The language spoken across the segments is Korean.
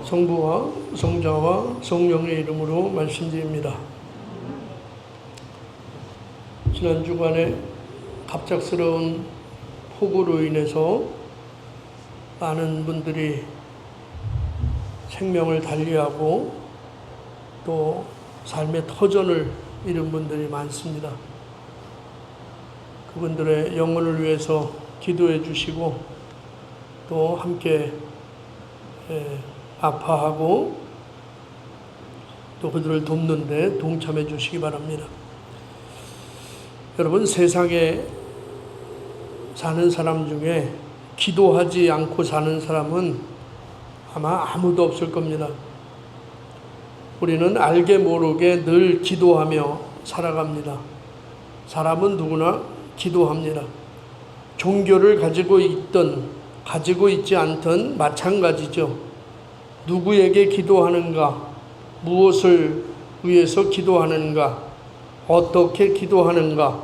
성부와 성자와 성령의 이름으로 말씀드립니다. 지난 주간에 갑작스러운 폭우로 인해서 많은 분들이 생명을 달리하고 또 삶의 터전을 잃은 분들이 많습니다. 그분들의 영혼을 위해서 기도해 주시고 또 함께 아파하고 또 그들을 돕는 데 동참해 주시기 바랍니다. 여러분, 세상에 사는 사람 중에 기도하지 않고 사는 사람은 아마 아무도 없을 겁니다. 우리는 알게 모르게 늘 기도하며 살아갑니다. 사람은 누구나 기도합니다. 종교를 가지고 있든 가지고 있지 않든 마찬가지죠. 누구에게 기도하는가, 무엇을 위해서 기도하는가, 어떻게 기도하는가,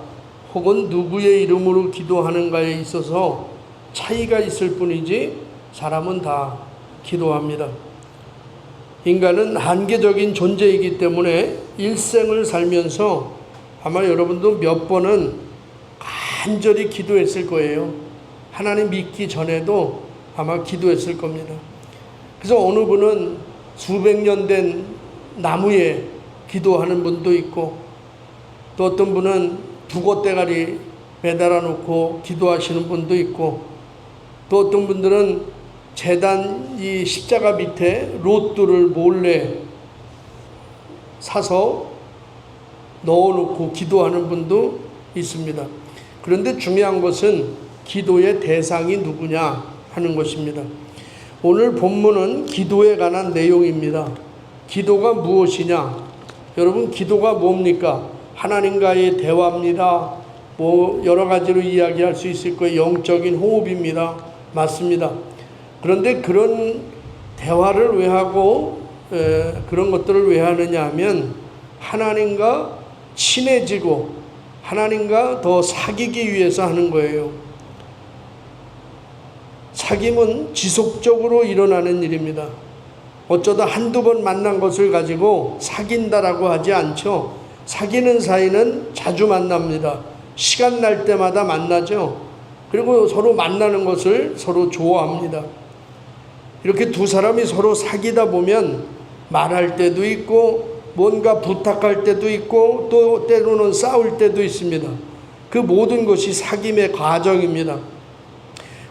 혹은 누구의 이름으로 기도하는가에 있어서 차이가 있을 뿐이지 사람은 다 기도합니다. 인간은 한계적인 존재이기 때문에 일생을 살면서 아마 여러분도 몇 번은 간절히 기도했을 거예요. 하나님 믿기 전에도 아마 기도했을 겁니다. 그래서 어느 분은 수백 년 된 나무에 기도하는 분도 있고, 또 어떤 분은 북어대가리 매달아 놓고 기도하시는 분도 있고, 또 어떤 분들은 제단 이 십자가 밑에 로또를 몰래 사서 넣어놓고 기도하는 분도 있습니다. 그런데 중요한 것은 기도의 대상이 누구냐 하는 것입니다. 오늘 본문은 기도에 관한 내용입니다. 기도가 무엇이냐? 여러분, 기도가 뭡니까? 하나님과의 대화입니다. 여러 가지로 이야기할 수 있을 거예요. 영적인 호흡입니다. 맞습니다. 그런데 그런 대화를 왜 하고 그런 것들을 왜 하느냐 하면 하나님과 친해지고 하나님과 더 사귀기 위해서 하는 거예요. 사귐은 지속적으로 일어나는 일입니다. 어쩌다 한두 번 만난 것을 가지고 사귄다라고 하지 않죠. 사귀는 사이는 자주 만납니다. 시간 날 때마다 만나죠. 그리고 서로 만나는 것을 서로 좋아합니다. 이렇게 두 사람이 서로 사귀다 보면 말할 때도 있고 뭔가 부탁할 때도 있고 또 때로는 싸울 때도 있습니다. 그 모든 것이 사귐의 과정입니다.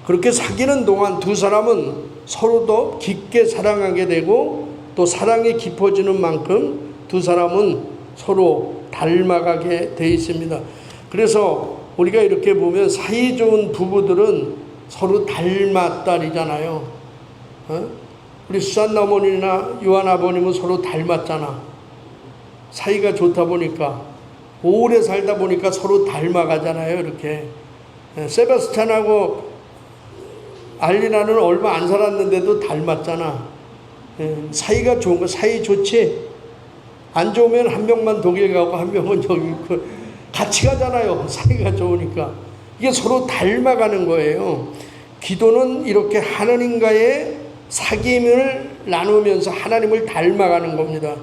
그렇게 사귀는 동안 두 사람은 서로 더 깊게 사랑하게 되고 또 사랑이 깊어지는 만큼 두 사람은 서로 닮아가게 돼 있습니다. 그래서 우리가 이렇게 보면 사이 좋은 부부들은 서로 닮았다리잖아요. 우리 수산나 어머니나 요한 아버님은 서로 닮았잖아. 사이가 좋다 보니까 오래 살다 보니까 서로 닮아가잖아요. 이렇게 세바스찬하고 알리나는 얼마 안 살았는데도 닮았잖아. 사이가 좋은 거, 사이 좋지? 안 좋으면 한 명만 독일 가고 한 명은 여기 있고 같이 가잖아요. 사이가 좋으니까. 이게 서로 닮아가는 거예요. 기도는 이렇게 하나님과의 사귐을 나누면서 하나님을 닮아가는 겁니다.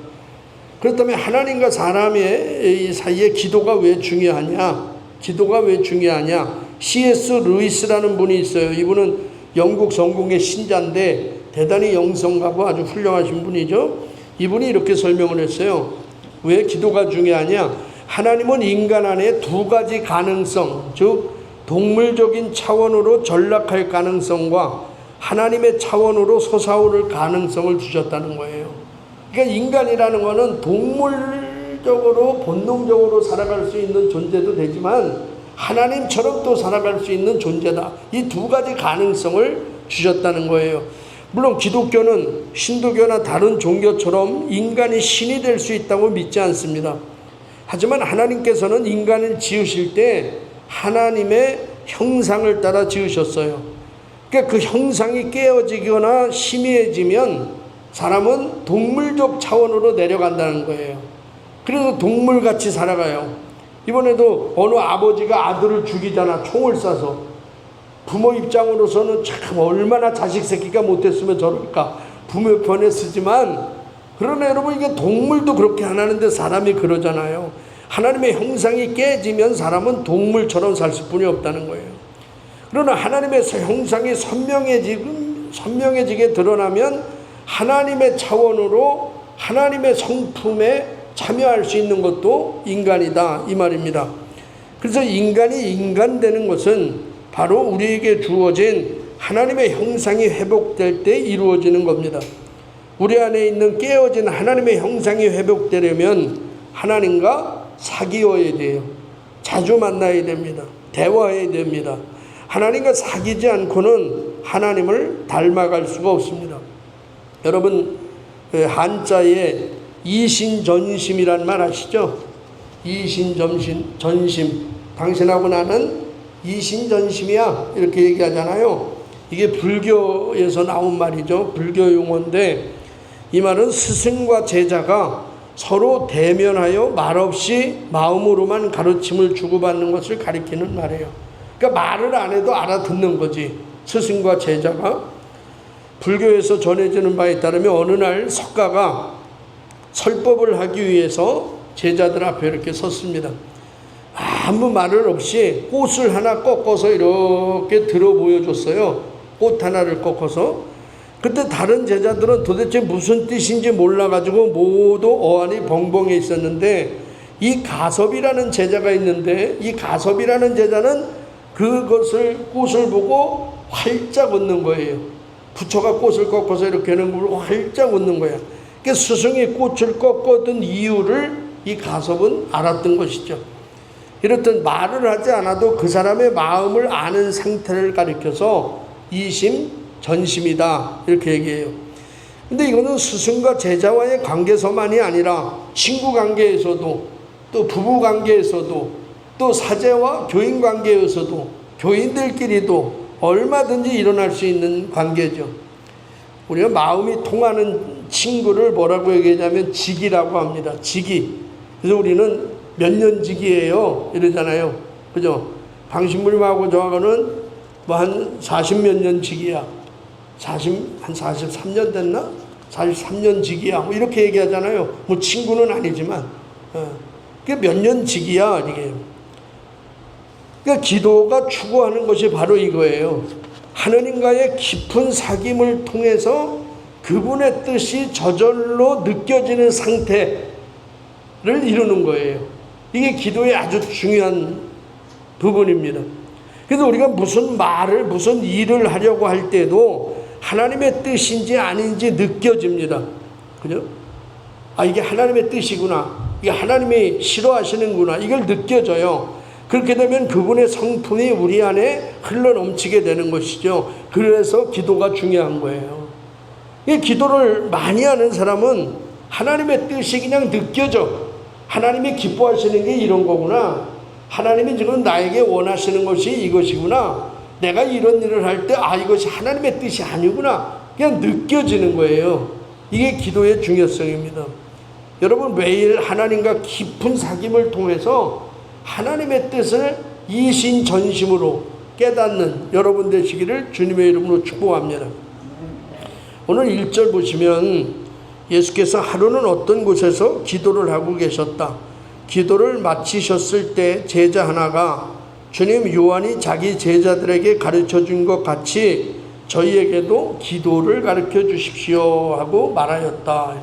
그렇다면 하나님과 사람의 이 사이에 기도가 왜 중요하냐? 기도가 왜 중요하냐? C.S. 루이스라는 분이 있어요. 이분은 영국 성공의 신자인데 대단히 영성가고 아주 훌륭하신 분이죠. 이분이 이렇게 설명을 했어요. 왜 기도가 중요하냐? 하나님은 인간 안에 두 가지 가능성, 즉 동물적인 차원으로 전락할 가능성과 하나님의 차원으로 솟아오를 가능성을 주셨다는 거예요. 그러니까 인간이라는 것은 동물적으로 본능적으로 살아갈 수 있는 존재도 되지만 하나님처럼 또 살아갈 수 있는 존재다. 이 두 가지 가능성을 주셨다는 거예요. 물론 기독교는 신도교나 다른 종교처럼 인간이 신이 될 수 있다고 믿지 않습니다. 하지만 하나님께서는 인간을 지으실 때 하나님의 형상을 따라 지으셨어요. 그러니까 그 형상이 깨어지거나 희미해지면 사람은 동물적 차원으로 내려간다는 거예요. 그래서 동물같이 살아가요. 이번에도 어느 아버지가 아들을 죽이잖아. 총을 쏴서. 부모 입장으로서는 참 얼마나 자식 새끼가 못했으면 저럴까. 부묘편에 쓰지만, 그러나 여러분 이게 동물도 그렇게 안 하는데 사람이 그러잖아요. 하나님의 형상이 깨지면 사람은 동물처럼 살 수뿐이 없다는 거예요. 그러나 하나님의 형상이 선명해지게 드러나면 하나님의 차원으로 하나님의 성품에 참여할 수 있는 것도 인간이다, 이 말입니다. 그래서 인간이 인간 되는 것은 바로 우리에게 주어진 하나님의 형상이 회복될 때 이루어지는 겁니다. 우리 안에 있는 깨어진 하나님의 형상이 회복되려면 하나님과 사귀어야 돼요. 자주 만나야 됩니다. 대화해야 됩니다. 하나님과 사귀지 않고는 하나님을 닮아갈 수가 없습니다. 여러분, 한자에 이신전심이란 말 아시죠? 이신전심, 당신하고 나는 이신전심이야, 이렇게 얘기하잖아요. 이게 불교에서 나온 말이죠. 불교 용어인데, 이 말은 스승과 제자가 서로 대면하여 말없이 마음으로만 가르침을 주고받는 것을 가리키는 말이에요. 그러니까 말을 안 해도 알아듣는 거지, 스승과 제자가. 불교에서 전해지는 바에 따르면 어느 날 석가가 설법을 하기 위해서 제자들 앞에 이렇게 섰습니다. 아무 말을 없이 꽃을 하나 꺾어서 이렇게 들어 보여줬어요. 꽃 하나를 꺾어서. 그때 다른 제자들은 도대체 무슨 뜻인지 몰라가지고 모두 어안이 벙벙해 있었는데, 이 가섭이라는 제자가 있는데, 이 가섭이라는 제자는 그것을, 꽃을 보고 활짝 웃는 거예요. 부처가 꽃을 꺾어서 이렇게 하는 걸 보고 활짝 웃는 거야. 그러니까 스승이 꽃을 꺾었던 이유를 이 가섭은 알았던 것이죠. 이렇듯 말을 하지 않아도 그 사람의 마음을 아는 상태를 가리켜서 이심전심이다, 이렇게 얘기해요. 근데 이거는 스승과 제자와의 관계서만이 아니라 친구 관계에서도, 또 부부 관계에서도, 또 사제와 교인 관계에서도, 교인들끼리도 얼마든지 일어날 수 있는 관계죠. 우리가 마음이 통하는 친구를 뭐라고 얘기하냐면 직이라고 합니다. 직이. 그래서 우리는 몇 년 직이에요, 이러잖아요. 그죠? 방신부님하고 저하고는 뭐 한 40몇 년 직이야. 한 43년 됐나? 43년 직이야. 뭐 이렇게 얘기하잖아요. 뭐 친구는 아니지만. 그게 몇 년 직이야, 이게. 그러니까 기도가 추구하는 것이 바로 이거예요. 하느님과의 깊은 사귐을 통해서 그분의 뜻이 저절로 느껴지는 상태를 이루는 거예요. 이게 기도의 아주 중요한 부분입니다. 그래서 우리가 무슨 말을, 무슨 일을 하려고 할 때도 하나님의 뜻인지 아닌지 느껴집니다. 그죠? 아, 이게 하나님의 뜻이구나. 이게 하나님이 싫어하시는구나. 이걸 느껴져요. 그렇게 되면 그분의 성품이 우리 안에 흘러넘치게 되는 것이죠. 그래서 기도가 중요한 거예요. 이 기도를 많이 하는 사람은 하나님의 뜻이 그냥 느껴져. 하나님이 기뻐하시는 게 이런 거구나. 하나님이 지금 나에게 원하시는 것이 이것이구나. 내가 이런 일을 할 때 이것이 하나님의 뜻이 아니구나. 그냥 느껴지는 거예요. 이게 기도의 중요성입니다. 여러분, 매일 하나님과 깊은 사귐을 통해서 하나님의 뜻을 이신전심으로 깨닫는 여러분 되시기를 주님의 이름으로 축복합니다. 오늘 1절 보시면 예수께서 하루는 어떤 곳에서 기도를 하고 계셨다. 기도를 마치셨을 때 제자 하나가 주님, 요한이 자기 제자들에게 가르쳐 준 것 같이 저희에게도 기도를 가르쳐 주십시오 하고 말하였다.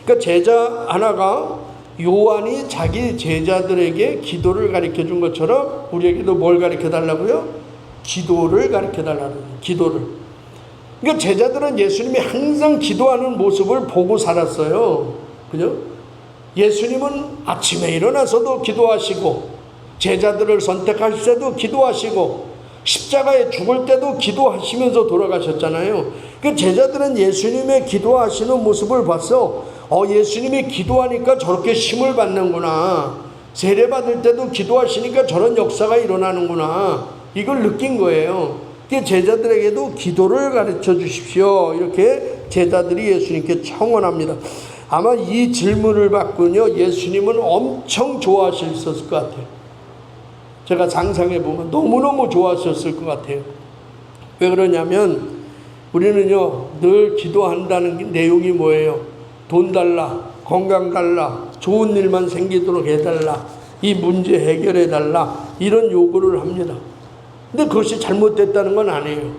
그러니까 제자 하나가 요한이 자기 제자들에게 기도를 가르쳐 준 것처럼 우리에게도 뭘 가르쳐 달라고요? 기도를 가르쳐 달라는 거예요. 기도를. 그러니까 제자들은 예수님이 항상 기도하는 모습을 보고 살았어요. 그죠? 예수님은 아침에 일어나서도 기도하시고, 제자들을 선택하실 때도 기도하시고, 십자가에 죽을 때도 기도하시면서 돌아가셨잖아요. 그러니까 제자들은 예수님의 기도하시는 모습을 봤어. 예수님이 기도하니까 저렇게 힘을 받는구나. 세례받을 때도 기도하시니까 저런 역사가 일어나는구나. 이걸 느낀 거예요. 제자들에게도 기도를 가르쳐 주십시오. 이렇게 제자들이 예수님께 청원합니다. 아마 이 질문을 받고요, 예수님은 엄청 좋아하셨을 것 같아요. 제가 상상해 보면 너무너무 좋아하셨을 것 같아요. 왜 그러냐면 우리는요, 늘 기도한다는 내용이 뭐예요? 돈 달라, 건강 달라, 좋은 일만 생기도록 해달라, 이 문제 해결해 달라, 이런 요구를 합니다. 근데 그것이 잘못됐다는 건 아니에요.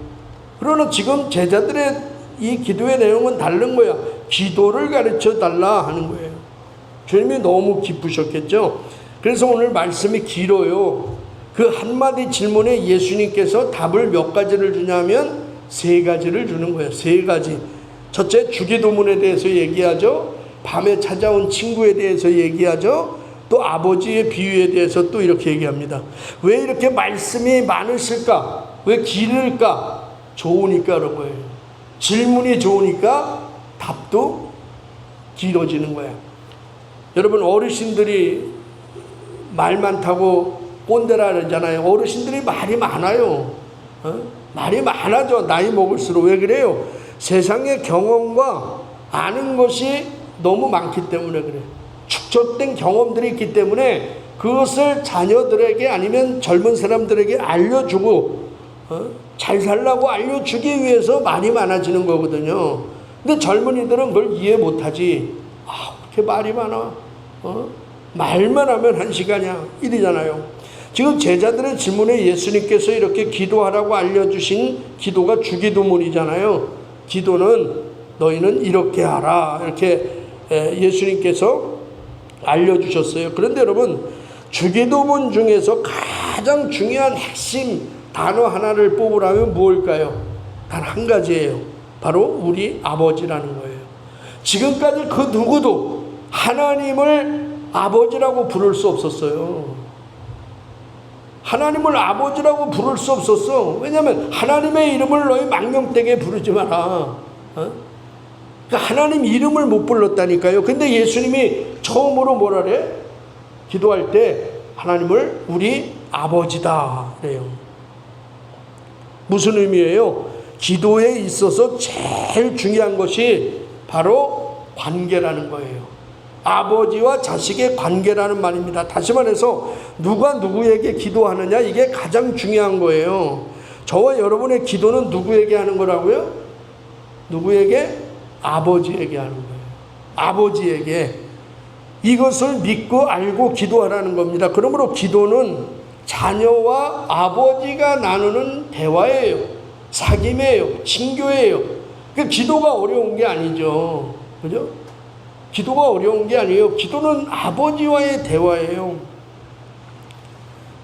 그러나 지금 제자들의 이 기도의 내용은 다른 거야. 기도를 가르쳐 달라 하는 거예요. 주님이 너무 기쁘셨겠죠. 그래서 오늘 말씀이 길어요. 그 한마디 질문에 예수님께서 답을 몇 가지를 주냐면 3가지를 주는 거예요. 3가지. 첫째, 주기도문에 대해서 얘기하죠. 밤에 찾아온 친구에 대해서 얘기하죠. 또 아버지의 비유에 대해서 또 이렇게 얘기합니다. 왜 이렇게 말씀이 많으실까? 왜 길을까? 좋으니까 그런 거예요. 질문이 좋으니까 답도 길어지는 거야. 여러분, 어르신들이 말 많다고 꼰대라 그러잖아요. 어르신들이 말이 많아요. 말이 많아져. 나이 먹을수록. 왜 그래요? 세상의 경험과 아는 것이 너무 많기 때문에 그래요. 축적된 경험들이 있기 때문에 그것을 자녀들에게 아니면 젊은 사람들에게 알려주고 잘 살라고 알려주기 위해서 말이 많아지는 거거든요. 근데 젊은이들은 그걸 이해 못하지. 그렇게 말이 많아. 말만 하면 1시간이야. 이러잖아요. 지금 제자들의 질문에 예수님께서 이렇게 기도하라고 알려주신 기도가 주기도문이잖아요. 기도는 너희는 이렇게 하라. 이렇게 예수님께서 알려주셨어요. 그런데 여러분, 주기도문 중에서 가장 중요한 핵심 단어 하나를 뽑으라면 무엇일까요? 단 한 가지예요. 바로 우리 아버지라는 거예요. 지금까지 그 누구도 하나님을 아버지라고 부를 수 없었어요. 하나님을 아버지라고 부를 수 없었어. 왜냐하면 하나님의 이름을 너희 망령되게 부르지 마라. 그러니까 하나님 이름을 못 불렀다니까요. 근데 예수님이 처음으로 뭐라 그래? 기도할 때 하나님을 우리 아버지다 그래요. 무슨 의미예요? 기도에 있어서 제일 중요한 것이 바로 관계라는 거예요. 아버지와 자식의 관계라는 말입니다. 다시 말해서 누가 누구에게 기도하느냐, 이게 가장 중요한 거예요. 저와 여러분의 기도는 누구에게 하는 거라고요? 누구에게? 아버지에게 하는 거예요. 아버지에게. 이것을 믿고 알고 기도하라는 겁니다. 그러므로 기도는 자녀와 아버지가 나누는 대화예요. 사귐이에요. 친교예요. 그 기도가 어려운 게 아니죠. 그죠? 기도가 어려운 게 아니에요. 기도는 아버지와의 대화예요.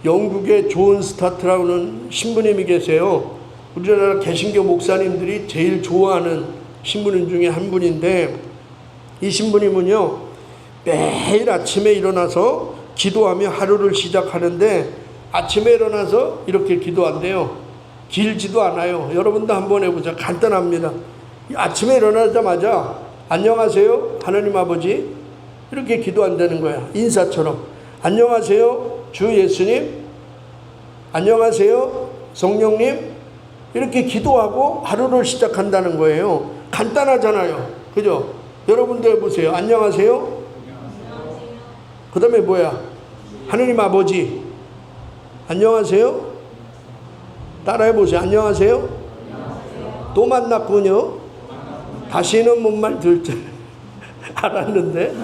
영국의 존 스타트라는 신부님이 계세요. 우리나라 개신교 목사님들이 제일 좋아하는 신부님 중에 한 분인데, 이 신부님은요, 매일 아침에 일어나서 기도하며 하루를 시작하는데, 아침에 일어나서 이렇게 기도한대요. 길지도 않아요. 여러분도 한번 해보자. 간단합니다. 아침에 일어나자마자 안녕하세요 하나님 아버지, 이렇게 기도한다는 거야. 인사처럼. 안녕하세요 주 예수님, 안녕하세요 성령님, 이렇게 기도하고 하루를 시작한다는 거예요. 간단하잖아요. 그죠? 여러분도 해보세요. 안녕하세요. 그 다음에 뭐야? 하나님 아버지. 안녕하세요. 따라해보세요. 안녕하세요. 또 만났군요. 다시는 뭔 말 들 줄 알았는데,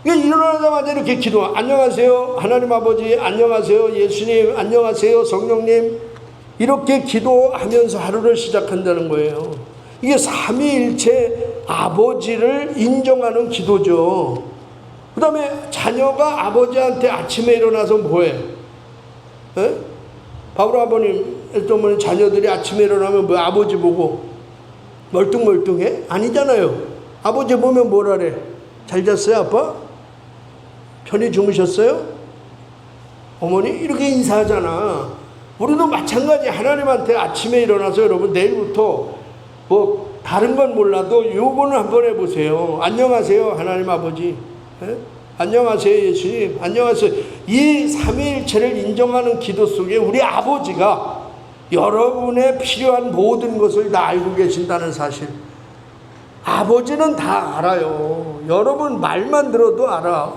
일어나자마자 이렇게 기도. 안녕하세요 하나님 아버지, 안녕하세요 예수님, 안녕하세요 성령님, 이렇게 기도하면서 하루를 시작한다는 거예요. 이게 삼위일체 아버지를 인정하는 기도죠. 그 다음에 자녀가 아버지한테 아침에 일어나서 뭐해? 바울 아버님, 또 자녀들이 아침에 일어나면 뭐 아버지 보고 멀뚱멀뚱해? 아니잖아요. 아버지 보면 뭐라 그래? 잘 잤어요 아빠? 편히 주무셨어요? 어머니? 이렇게 인사하잖아. 우리도 마찬가지. 하나님한테 아침에 일어나서 여러분 내일부터 뭐 다른 건 몰라도 요거는 한번 해보세요. 안녕하세요 하나님 아버지, 안녕하세요 예수님, 안녕하세요. 이 삼위일체를 인정하는 기도 속에 우리 아버지가 여러분의 필요한 모든 것을 다 알고 계신다는 사실. 아버지는 다 알아요. 여러분 말만 들어도 알아.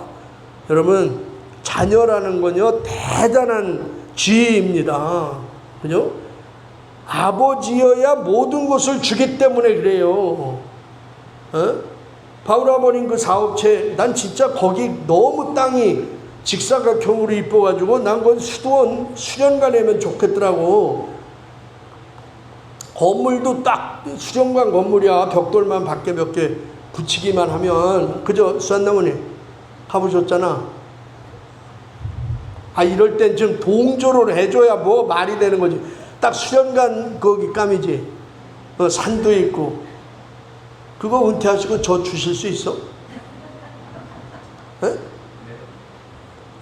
여러분, 자녀라는 건요 대단한 지혜입니다. 그죠? 아버지여야 모든 것을 주기 때문에 그래요. 어? 바울아버님 그 사업체, 난 진짜 거기 너무 땅이 직사각형으로 이뻐가지고 난 건 수련관 하면 좋겠더라고. 건물도 딱 수련관 건물이야. 벽돌만 밖에 몇 개 붙이기만 하면. 그죠? 수산나무님 가보셨잖아. 이럴 땐 좀 동조를 해줘야 뭐 말이 되는 거지. 딱 수련관 거기 감이지. 산도 있고. 그거 은퇴하시고 저 주실 수 있어? 에?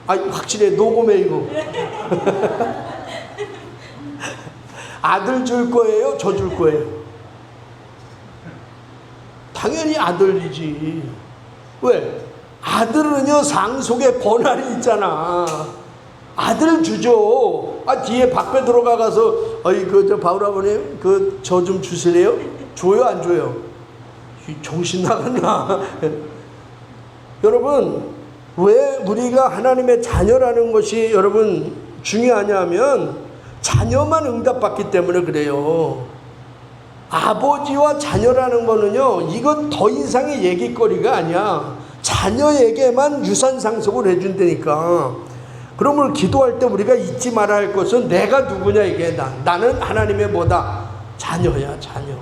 확실해. 녹음해 이거. 아들 줄 거예요? 저 줄 거예요? 당연히 아들이지. 왜? 아들은요 상속의 권한이 있잖아. 아들 주죠. 뒤에 밖에 들어가서 저 바울아버님 저 좀 주실래요? 줘요 안 줘요? 정신 나갔나? 여러분, 왜 우리가 하나님의 자녀라는 것이 여러분 중요하냐면 자녀만 응답받기 때문에 그래요. 아버지와 자녀라는 거는요, 이건 더 이상의 얘기거리가 아니야. 자녀에게만 유산 상속을 해준다니까. 그러므로 기도할 때 우리가 잊지 말아야 할 것은 내가 누구냐 이게. 나는 하나님의 뭐다? 자녀야, 자녀.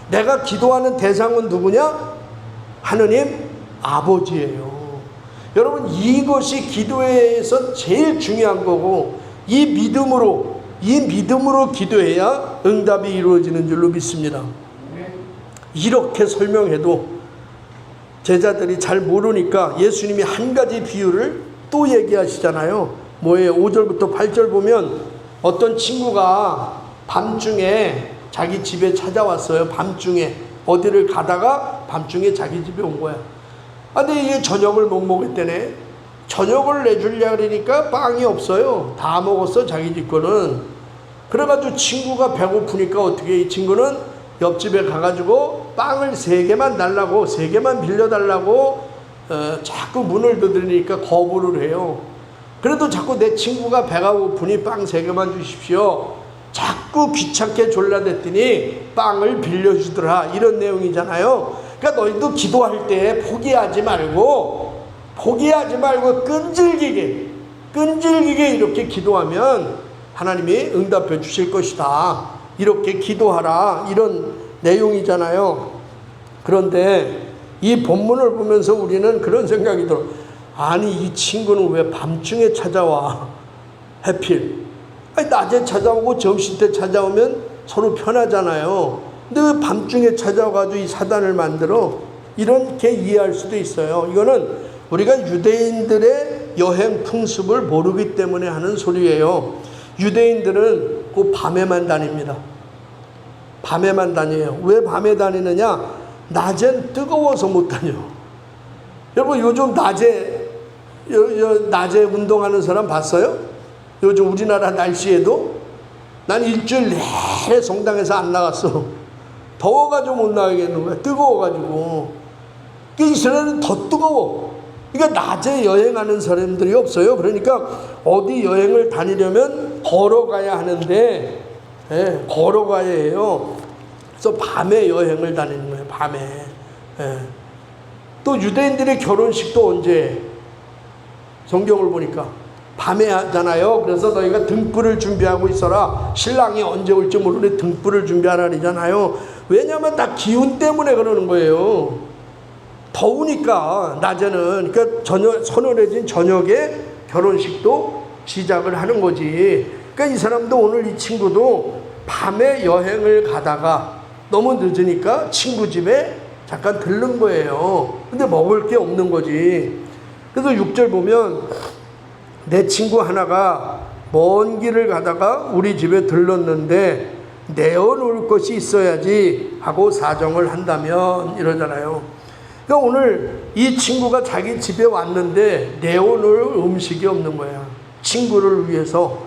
내가 기도하는 대상은 누구냐? 하느님 아버지예요. 여러분, 이것이 기도에서 제일 중요한 거고, 이 믿음으로 기도해야 응답이 이루어지는 줄로 믿습니다. 이렇게 설명해도 제자들이 잘 모르니까 예수님이 한 가지 비유를 또 얘기하시잖아요. 뭐예요? 5절부터 8절 보면 어떤 친구가 밤중에 자기 집에 찾아왔어요. 밤중에 어디를 가다가 밤중에 자기 집에 온 거야. 근데 이게 저녁을 못 먹었대네. 저녁을 내주려고 그러니까 빵이 없어요. 다 먹었어, 자기 집 거는. 그래가지고 친구가 배고프니까 어떻게, 이 친구는 옆집에 가가지고 빵을 3개만 달라고, 3개만 빌려달라고 자꾸 문을 두드리니까 거부를 해요. 그래도 자꾸 내 친구가 배가 고프니 빵 3개만 주십시오. 자꾸 귀찮게 졸라댔더니 빵을 빌려주더라. 이런 내용이잖아요. 그러니까 너희도 기도할 때 포기하지 말고 끈질기게 이렇게 기도하면 하나님이 응답해 주실 것이다. 이렇게 기도하라. 이런 내용이잖아요. 그런데 이 본문을 보면서 우리는 그런 생각이 들어. 아니, 이 친구는 왜 밤중에 찾아와? 해필. 낮에 찾아오고 점심때 찾아오면 서로 편하잖아요. 근데 왜 밤중에 찾아와가지고 이 사단을 만들어? 이렇게 이해할 수도 있어요. 이거는 우리가 유대인들의 여행 풍습을 모르기 때문에 하는 소리예요. 유대인들은 그 밤에만 다닙니다. 밤에만 다녀요. 왜 밤에 다니느냐? 낮엔 뜨거워서 못 다녀. 여러분, 요즘 낮에 운동하는 사람 봤어요? 요즘 우리나라 날씨에도 난 일주일 내내 성당에서 안 나갔어. 더워가지고 못 나가겠는 거야. 뜨거워가지고. 이스라엘은 더 뜨거워. 그러니까 낮에 여행하는 사람들이 없어요. 그러니까 어디 여행을 다니려면 걸어가야 하는데, 걸어가야 해요. 그래서 밤에 여행을 다니는 거예요. 밤에. 또 유대인들의 결혼식도 언제? 성경을 보니까 밤에 하잖아요. 그래서 너희가 등불을 준비하고 있어라. 신랑이 언제 올지 모르는데 등불을 준비하라 그러잖아요. 왜냐하면 다 기운 때문에 그러는 거예요. 더우니까 낮에는. 그러니까 서늘해진 저녁에 결혼식도 시작을 하는 거지. 그러니까 이 사람도, 오늘 이 친구도 밤에 여행을 가다가 너무 늦으니까 친구 집에 잠깐 들른 거예요. 근데 먹을 게 없는 거지. 그래서 6절 보면 내 친구 하나가 먼 길을 가다가 우리 집에 들렀는데 내어놓을 것이 있어야지 하고 사정을 한다면, 이러잖아요. 그러니까 오늘 이 친구가 자기 집에 왔는데 내어놓을 음식이 없는 거야. 친구를 위해서.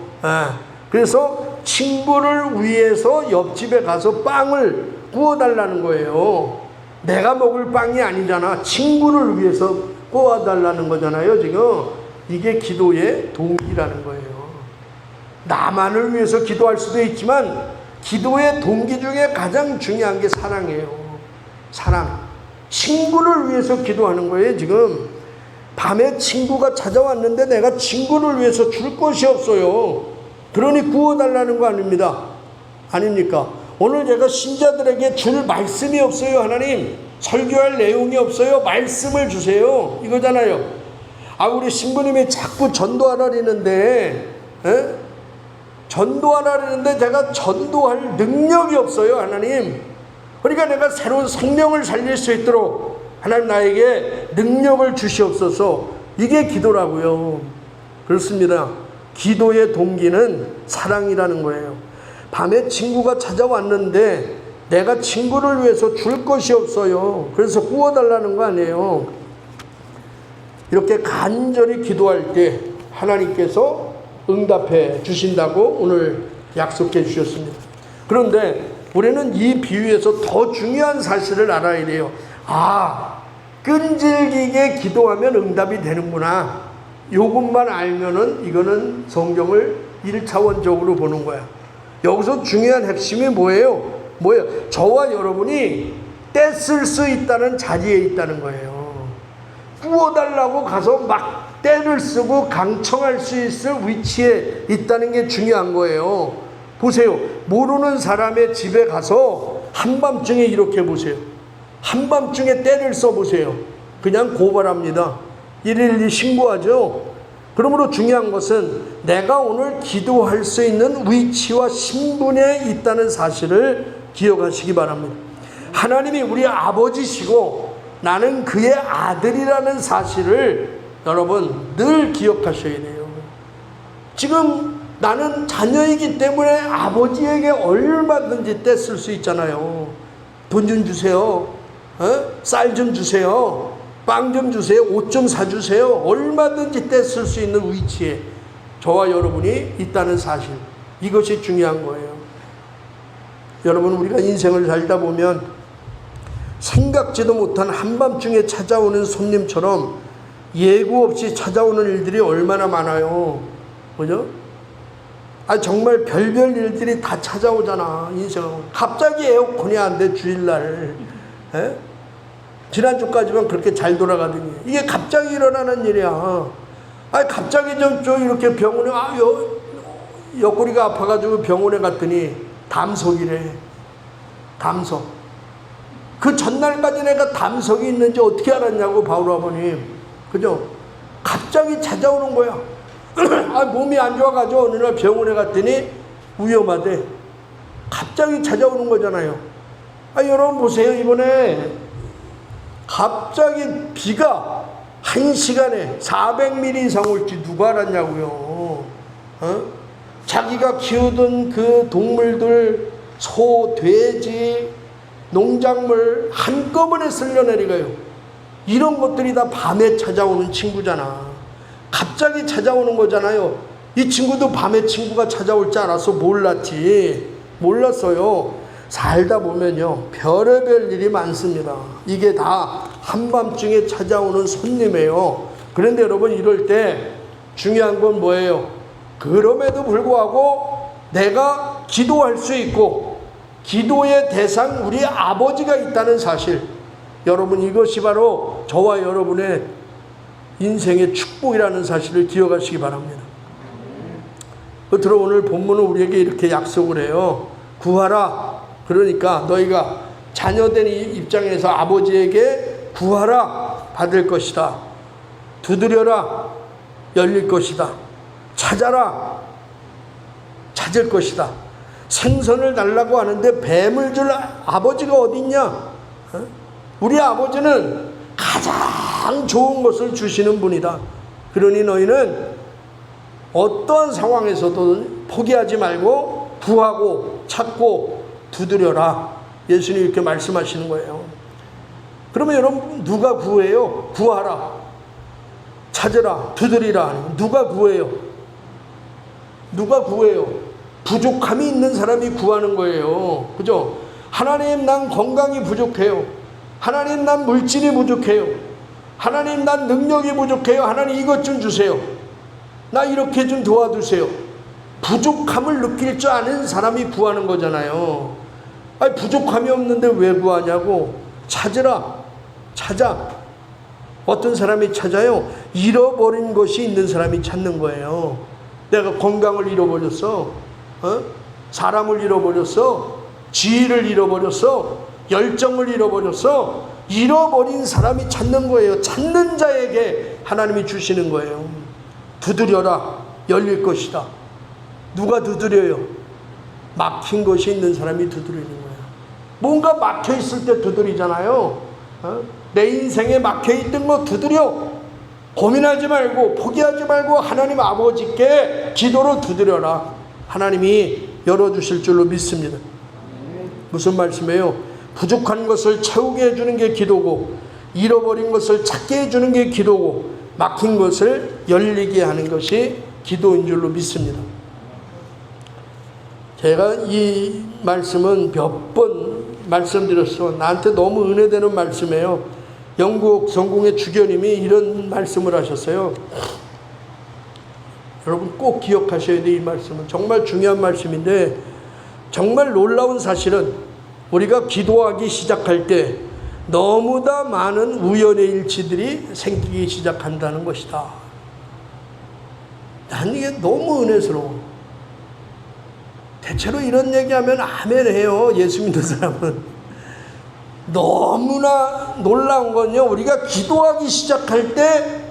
그래서 친구를 위해서 옆집에 가서 빵을 구워달라는 거예요. 내가 먹을 빵이 아니잖아. 친구를 위해서 구워달라는 거잖아요, 지금. 이게 기도의 동기라는 거예요. 나만을 위해서 기도할 수도 있지만 기도의 동기 중에 가장 중요한 게 사랑이에요. 사랑. 친구를 위해서 기도하는 거예요. 지금 밤에 친구가 찾아왔는데 내가 친구를 위해서 줄 것이 없어요. 그러니 구워달라는 거 아닙니다. 아닙니까? 오늘 제가 신자들에게 줄 말씀이 없어요. 하나님, 설교할 내용이 없어요. 말씀을 주세요. 이거잖아요. 우리 신부님이 자꾸 전도하라는데, 전도하라는데 제가 전도할 능력이 없어요. 하나님. 그러니까 내가 새로운 성령을 살릴 수 있도록 하나님 나에게 능력을 주시옵소서. 이게 기도라고요. 그렇습니다. 기도의 동기는 사랑이라는 거예요. 밤에 친구가 찾아왔는데 내가 친구를 위해서 줄 것이 없어요. 그래서 구워달라는 거 아니에요. 이렇게 간절히 기도할 때 하나님께서 응답해 주신다고 오늘 약속해 주셨습니다. 그런데 우리는 이 비유에서 더 중요한 사실을 알아야 돼요. 끈질기게 기도하면 응답이 되는구나. 요것만 알면은 이거는 성경을 1차원적으로 보는 거야. 여기서 중요한 핵심이 뭐예요? 저와 여러분이 떼쓸 수 있다는 자리에 있다는 거예요. 구워달라고 가서 막 떼를 쓰고 강청할 수 있을 위치에 있다는 게 중요한 거예요. 보세요. 모르는 사람의 집에 가서 한밤중에 이렇게 보세요. 한밤중에 떼를 써보세요. 그냥 고발합니다. 112 신고하죠. 그러므로 중요한 것은 내가 오늘 기도할 수 있는 위치와 신분에 있다는 사실을 기억하시기 바랍니다. 하나님이 우리 아버지시고 나는 그의 아들이라는 사실을 여러분 늘 기억하셔야 돼요. 지금 나는 자녀이기 때문에 아버지에게 얼마든지 떼쓸 수 있잖아요. 돈 좀 주세요. 쌀 좀 주세요. 빵 좀 주세요. 옷 좀 사주세요. 얼마든지 떼쓸 수 있는 위치에 저와 여러분이 있다는 사실, 이것이 중요한 거예요. 여러분, 우리가 인생을 살다 보면 생각지도 못한 한밤중에 찾아오는 손님처럼 예고 없이 찾아오는 일들이 얼마나 많아요. 그죠? 정말 별별 일들이 다 찾아오잖아. 인생은 갑자기 에어컨이 안 돼, 주일날. 지난주까지만 그렇게 잘 돌아가더니 이게 갑자기 일어나는 일이야. 갑자기 저 이렇게 병원에 옆구리가 아파가지고 병원에 갔더니 담석이래. 담석. 그 전날까지 내가 담석이 있는지 어떻게 알았냐고, 바울 아버님. 그죠? 갑자기 찾아오는 거야. 몸이 안 좋아가지고 어느 날 병원에 갔더니 위험하대. 갑자기 찾아오는 거잖아요. 여러분 보세요. 이번에 갑자기 비가 1시간에 400mm 이상 올지 누가 알았냐고요. 자기가 키우던 그 동물들, 소, 돼지, 농작물 한꺼번에 쓸려 내려가요. 이런 것들이 다 밤에 찾아오는 친구잖아. 갑자기 찾아오는 거잖아요. 이 친구도 밤에 친구가 찾아올 줄 알아서 몰랐어요. 살다 보면요, 별의별 일이 많습니다. 이게 다 한밤중에 찾아오는 손님이에요. 그런데 여러분, 이럴 때 중요한 건 뭐예요? 그럼에도 불구하고 내가 기도할 수 있고 기도의 대상 우리 아버지가 있다는 사실, 여러분, 이것이 바로 저와 여러분의 인생의 축복이라는 사실을 기억하시기 바랍니다. 끝으로 오늘 본문은 우리에게 이렇게 약속을 해요. 구하라. 그러니까 너희가 자녀된 입장에서 아버지에게 구하라, 받을 것이다. 두드려라, 열릴 것이다. 찾아라, 찾을 것이다. 생선을 달라고 하는데 뱀을 줄 아버지가 어딨냐? 우리 아버지는 가장 좋은 것을 주시는 분이다. 그러니 너희는 어떠한 상황에서도 포기하지 말고 구하고 찾고 두드려라. 예수님이 이렇게 말씀하시는 거예요. 그러면 여러분, 누가 구해요? 구하라, 찾으라, 두드리라. 누가 구해요? 누가 구해요? 부족함이 있는 사람이 구하는 거예요. 그죠? 하나님, 난 건강이 부족해요. 하나님, 난 물질이 부족해요. 하나님, 난 능력이 부족해요. 하나님, 이것 좀 주세요. 나 이렇게 좀 도와주세요. 부족함을 느낄 줄 아는 사람이 구하는 거잖아요. 아니, 부족함이 없는데 왜 구하냐고. 찾으라. 찾아. 어떤 사람이 찾아요? 잃어버린 것이 있는 사람이 찾는 거예요. 내가 건강을 잃어버렸어. 사람을 잃어버렸어. 지혜를 잃어버렸어. 열정을 잃어버렸어. 잃어버린 사람이 찾는 거예요. 찾는 자에게 하나님이 주시는 거예요. 두드려라. 열릴 것이다. 누가 두드려요? 막힌 것이 있는 사람이 두드리는 거예요. 뭔가 막혀 있을 때 두드리잖아요. 내 인생에 막혀 있던 거 두드려. 고민하지 말고 포기하지 말고 하나님 아버지께 기도로 두드려라. 하나님이 열어주실 줄로 믿습니다. 무슨 말씀이에요? 부족한 것을 채우게 해주는 게 기도고, 잃어버린 것을 찾게 해주는 게 기도고, 막힌 것을 열리게 하는 것이 기도인 줄로 믿습니다. 제가 이 말씀은 몇 번 말씀드렸어. 나한테 너무 은혜되는 말씀이에요. 영국 성공의 주교님이 이런 말씀을 하셨어요. 여러분 꼭 기억하셔야 돼. 이 말씀은 정말 중요한 말씀인데, 정말 놀라운 사실은 우리가 기도하기 시작할 때 너무나 많은 우연의 일치들이 생기기 시작한다는 것이다. 난 이게 너무 은혜스러워. 대체로 이런 얘기하면 아멘 해요. 예수 믿는 사람은. 너무나 놀라운 건요, 우리가 기도하기 시작할 때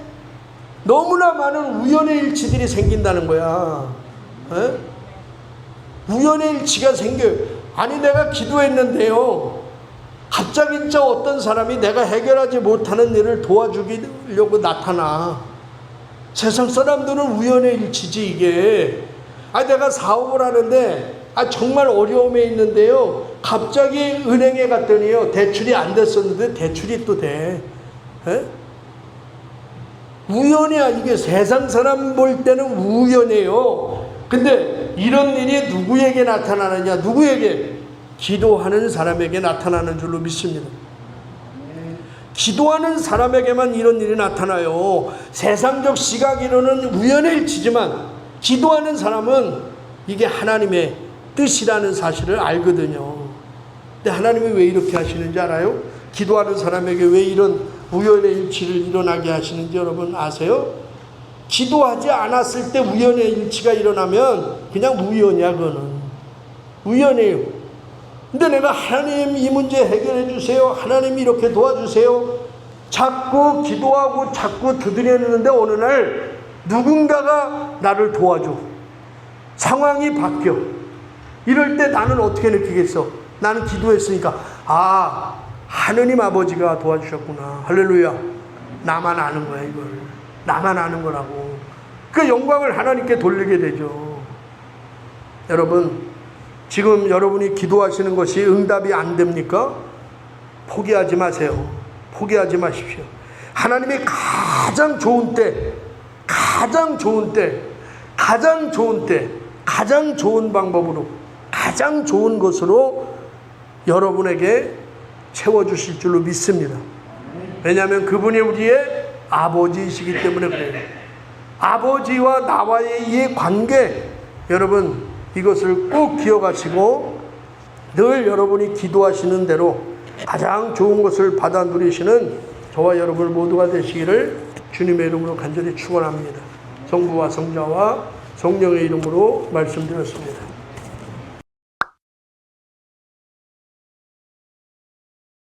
너무나 많은 우연의 일치들이 생긴다는 거야. 에? 우연의 일치가 생겨요. 아니, 내가 기도했는데요, 갑자기 진짜 어떤 사람이 내가 해결하지 못하는 일을 도와주려고 나타나. 세상 사람들은 우연의 일치지 이게. 아, 내가 사업을 하는데 정말 어려움에 있는데요, 갑자기 은행에 갔더니요, 대출이 안 됐었는데 대출이 또 돼. 에? 우연이야. 이게 세상 사람 볼 때는 우연이에요. 근데 이런 일이 누구에게 나타나느냐? 누구에게? 기도하는 사람에게 나타나는 줄로 믿습니다. 기도하는 사람에게만 이런 일이 나타나요. 세상적 시각으로는 우연의 일치지만 기도하는 사람은 이게 하나님의 뜻이라는 사실을 알거든요. 근데 하나님이 왜 이렇게 하시는지 알아요? 기도하는 사람에게 왜 이런 우연의 일치를 일어나게 하시는지 여러분 아세요? 기도하지 않았을 때 우연의 일치가 일어나면 그냥 우연이야. 그거는 우연이에요. 근데 내가 하나님 이 문제 해결해 주세요, 하나님 이렇게 도와주세요, 자꾸 기도하고 자꾸 두드리는데 어느 날 누군가가 나를 도와줘. 상황이 바뀌어. 이럴 때 나는 어떻게 느끼겠어? 나는 기도했으니까 하느님 아버지가 도와주셨구나. 할렐루야. 나만 아는 거야. 이걸 나만 아는 거라고. 그 영광을 하나님께 돌리게 되죠. 여러분, 지금 여러분이 기도하시는 것이 응답이 안 됩니까? 포기하지 마세요. 포기하지 마십시오. 하나님이 가장 좋은 때, 가장 좋은 때, 가장 좋은 때, 가장 좋은 방법으로, 가장 좋은 것으로 여러분에게 채워주실 줄로 믿습니다. 왜냐하면 그분이 우리의 아버지이시기 때문에 그래요. 아버지와 나와의 이 관계, 여러분 이것을 꼭 기억하시고 늘 여러분이 기도하시는 대로 가장 좋은 것을 받아 누리시는 저와 여러분 모두가 되시기를 주님의 이름으로 간절히 축원합니다. 성부와 성자와 성령의 이름으로 말씀드렸습니다.